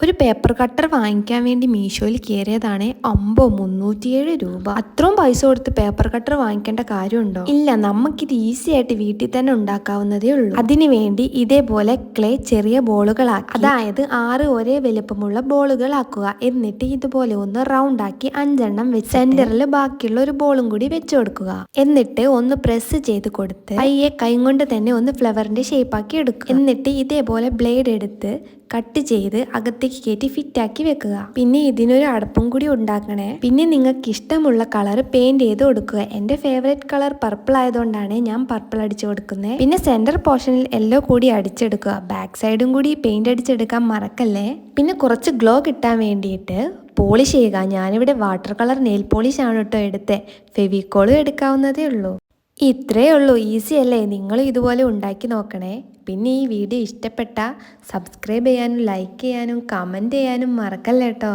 ഒരു paper cutter വാങ്ങിക്കാൻ വേണ്ടി മീഷോയിൽ കയറിയതാണ്. 307 രൂപ. അത്രയും പൈസ കൊടുത്ത് പേപ്പർ കട്ടർ വാങ്ങിക്കേണ്ട കാര്യമുണ്ടോ? ഇല്ല, നമുക്കിത് ഈസി ആയിട്ട് വീട്ടിൽ തന്നെ ഉണ്ടാക്കാവുന്നതേ ഉള്ളൂ. അതിനു വേണ്ടി ഇതേപോലെ ക്ലേ ചെറിയ ബോളുകളാക്കി, അതായത് 6 ഒരേ വലുപ്പമുള്ള ബോളുകളാക്കുക. എന്നിട്ട് ഇതുപോലെ ഒന്ന് റൗണ്ട് ആക്കി 5 എണ്ണം വെച്ച് സെന്ററിൽ ബാക്കിയുള്ള ഒരു ബോളും കൂടി വെച്ചു കൊടുക്കുക. എന്നിട്ട് ഒന്ന് പ്രസ് ചെയ്ത് കൊടുത്ത് പയ്യെ കൈ കൊണ്ട് തന്നെ ഒന്ന് ഫ്ലവറിന്റെ ഷേപ്പ് ആക്കി എടുക്കുക. എന്നിട്ട് ഇതേപോലെ ബ്ലേഡ് എടുത്ത് കട്ട് ചെയ്ത് അകത്തേക്ക് കയറ്റി ഫിറ്റാക്കി വെക്കുക. പിന്നെ ഇതിനൊരു അടപ്പും കൂടി ഉണ്ടാക്കണേ. പിന്നെ നിങ്ങൾക്ക് ഇഷ്ടമുള്ള കളർ പെയിന്റ് ചെയ്ത് കൊടുക്കുക. എൻ്റെ ഫേവറേറ്റ് കളർ പർപ്പിൾ ആയതുകൊണ്ടാണ് ഞാൻ പർപ്പിൾ അടിച്ചു കൊടുക്കുന്നത്. പിന്നെ സെന്റർ പോർഷനിൽ യെല്ലോ കൂടി അടിച്ചെടുക്കുക. ബാക്ക് സൈഡും കൂടി പെയിന്റ് അടിച്ചെടുക്കാൻ മറക്കല്ലേ. പിന്നെ കുറച്ച് ഗ്ലോ കിട്ടാൻ വേണ്ടിയിട്ട് പോളിഷ് ചെയ്യുക. ഞാനിവിടെ വാട്ടർ കളർ നെയിൽ പോളിഷ് ആണ് കേട്ടോ എടുത്തത്. ഫെവിക്കോളും എടുക്കാവുന്നതേ ഉള്ളൂ. ഇത്രയേ ഉള്ളൂ. ഈസി അല്ലേ? നിങ്ങൾ ഇതുപോലെ ഉണ്ടാക്കി നോക്കണേ. പിന്നെ ഈ വീഡിയോ ഇഷ്ടപ്പെട്ടാൽ സബ്സ്ക്രൈബ് ചെയ്യാനും ലൈക്ക് ചെയ്യാനും കമൻറ്റ് ചെയ്യാനും മറക്കല്ലേ കേട്ടോ.